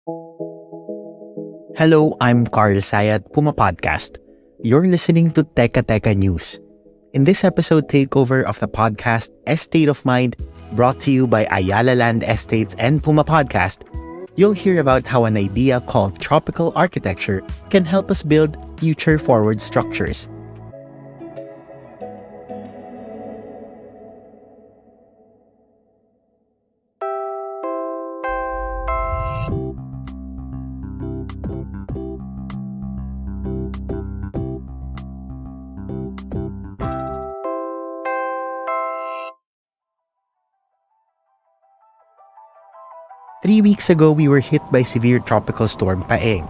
Hello, I'm Carl Sayat, Puma Podcast. You're listening to Teka Teka News. In this episode takeover of the podcast Estate of Mind, brought to you by Ayala Land Estates and Puma Podcast, you'll hear about how an idea called tropical architecture can help us build future-forward structures. 3 weeks ago, we were hit by severe tropical storm Paeng.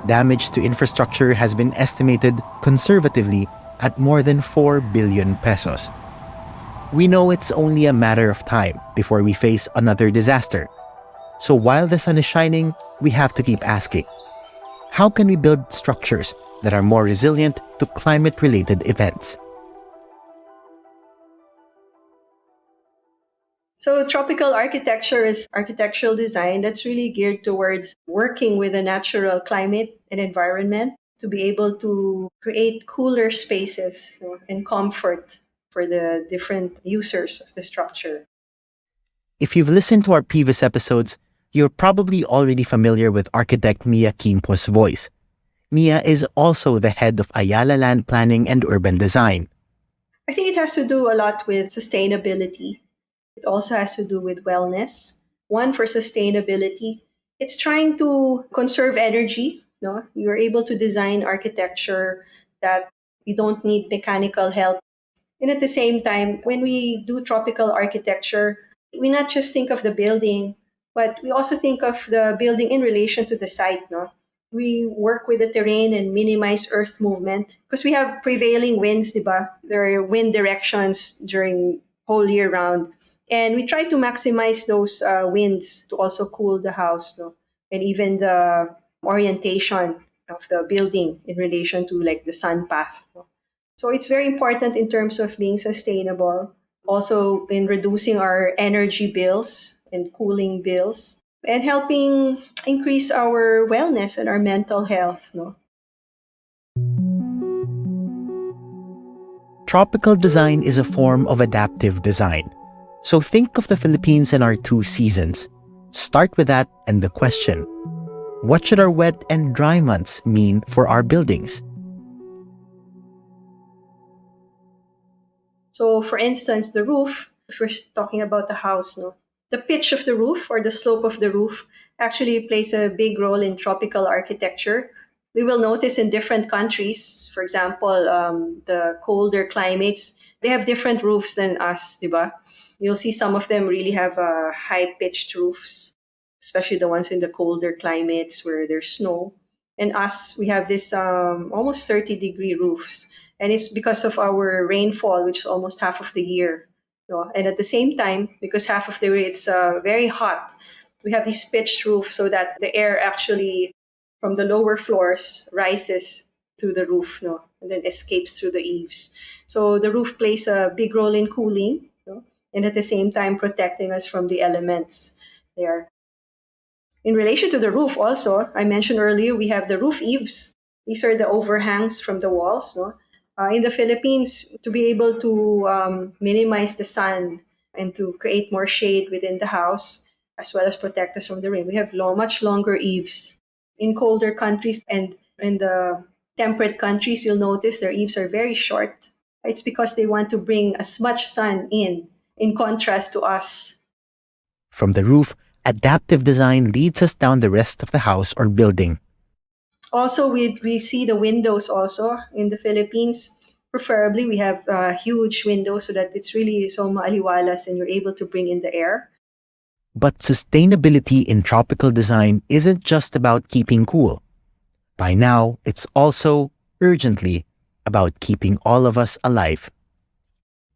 Damage to infrastructure has been estimated conservatively at more than 4 billion pesos. We know it's only a matter of time before we face another disaster. So while the sun is shining, we have to keep asking, how can we build structures that are more resilient to climate-related events? So, tropical architecture is architectural design that's really geared towards working with the natural climate and environment to be able to create cooler spaces, and comfort for the different users of the structure. If you've listened to our previous episodes, you're probably already familiar with architect Mia Quimpo's voice. Mia is also the head of Ayala Land Planning and Urban Design. I think it has to do a lot with sustainability. It also has to do with wellness. One, for sustainability, it's trying to conserve energy. No, you're able to design architecture that you don't need mechanical help. And at the same time, when we do tropical architecture, we not just think of the building, but we also think of the building in relation to the site. No, we work with the terrain and minimize earth movement because we have prevailing winds, diba? There are wind directions during whole year round, and we try to maximize those winds to also cool the house, no? And even the orientation of the building in relation to like the sun path. No? So it's very important in terms of being sustainable, also in reducing our energy bills and cooling bills, and helping increase our wellness and our mental health. No? Tropical design is a form of adaptive design. So think of the Philippines and our two seasons. Start with that and the question, what should our wet and dry months mean for our buildings? So, for instance, the roof, if we're talking about the house, no, the pitch of the roof or the slope of the roof actually plays a big role in tropical architecture. We will notice in different countries, for example, the colder climates, they have different roofs than us, diba? You'll see some of them really have high pitched roofs, especially the ones in the colder climates where there's snow. And us, we have this almost 30-degree roofs, and it's because of our rainfall, which is almost half of the year. And at the same time, because half of the year it's very hot, we have these pitched roofs so that the air actually from the lower floors rises through the roof, no, and then escapes through the eaves. So the roof plays a big role in cooling, and at the same time protecting us from the elements there. In relation to the roof, also, I mentioned earlier, we have the roof eaves. These are the overhangs from the walls. No? In the Philippines, to be able to minimize the sun and to create more shade within the house, as well as protect us from the rain, we have much longer eaves. In colder countries and in the temperate countries, you'll notice their eaves are very short. It's because they want to bring as much sun in contrast to us. From the roof, adaptive design leads us down the rest of the house or building. Also, we see the windows also in the Philippines. Preferably, we have huge windows so that it's really so maaliwalas and you're able to bring in the air. But sustainability in tropical design isn't just about keeping cool. By now, it's also urgently about keeping all of us alive.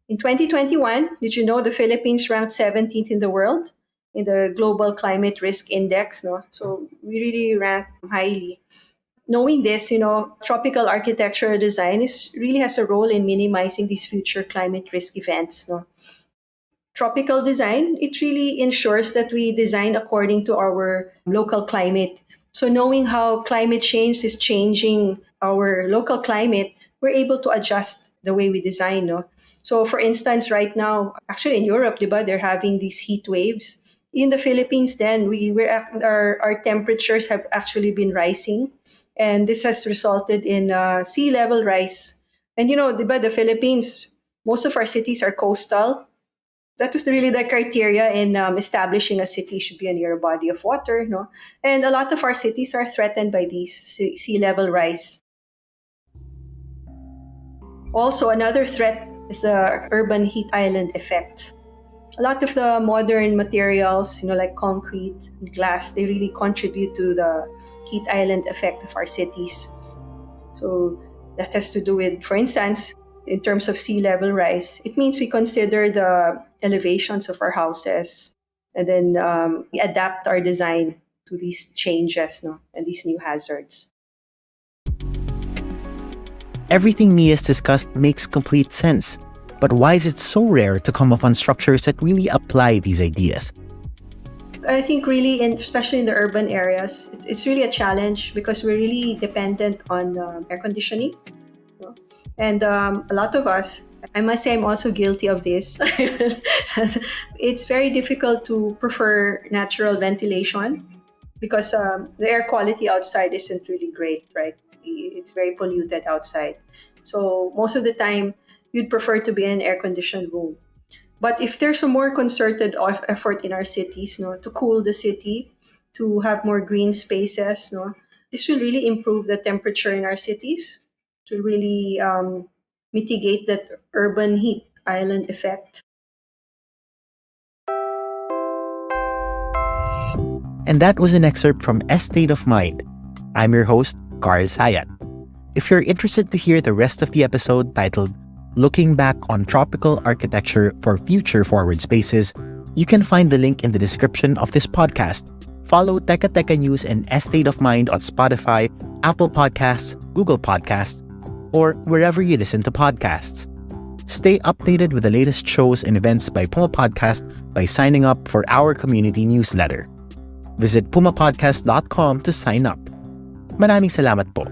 In 2021, did you know the Philippines ranked 17th in the world in the Global Climate Risk Index? No, so we really rank highly. Knowing this, tropical architectural design is really has a role in minimizing these future climate risk events. No? tropical design, it really ensures that we design according to our local climate. So knowing how climate change is changing our local climate, we're able to adjust the way we design. No? So for instance, right now, actually in Europe, diba, they're having these heat waves. In the Philippines, then our temperatures have actually been rising, and this has resulted in sea level rise. And diba, the Philippines, most of our cities are coastal. That was really the criteria in establishing a city should be near a body of water, no? And a lot of our cities are threatened by these sea level rise. Also, another threat is the urban heat island effect. A lot of the modern materials, like concrete, glass, they really contribute to the heat island effect of our cities. So that has to do with, for instance, in terms of sea level rise, it means we consider the elevations of our houses, and then we adapt our design to these changes, no, and these new hazards. Everything Mia's discussed makes complete sense. But why is it so rare to come upon structures that really apply these ideas? I think really, especially in the urban areas, it's really a challenge because we're really dependent on air conditioning. No? And a lot of us, I must say, I'm also guilty of this. It's very difficult to prefer natural ventilation because the air quality outside isn't really great, right? It's very polluted outside. So most of the time, you'd prefer to be in an air conditioned room. But if there's a more concerted effort in our cities, no, to cool the city, to have more green spaces, no, this will really improve the temperature in our cities, to really mitigate that urban heat island effect. And that was an excerpt from State of Mind. I'm your host, Carl Sayat. If you're interested to hear the rest of the episode titled Looking Back on Tropical Architecture for Future Forward Spaces, you can find the link in the description of this podcast. Follow Teka Teka News and State of Mind on Spotify, Apple Podcasts, Google Podcasts, or wherever you listen to podcasts. Stay updated with the latest shows and events by Puma Podcast by signing up for our community newsletter. Visit pumapodcast.com to sign up. Maraming salamat po.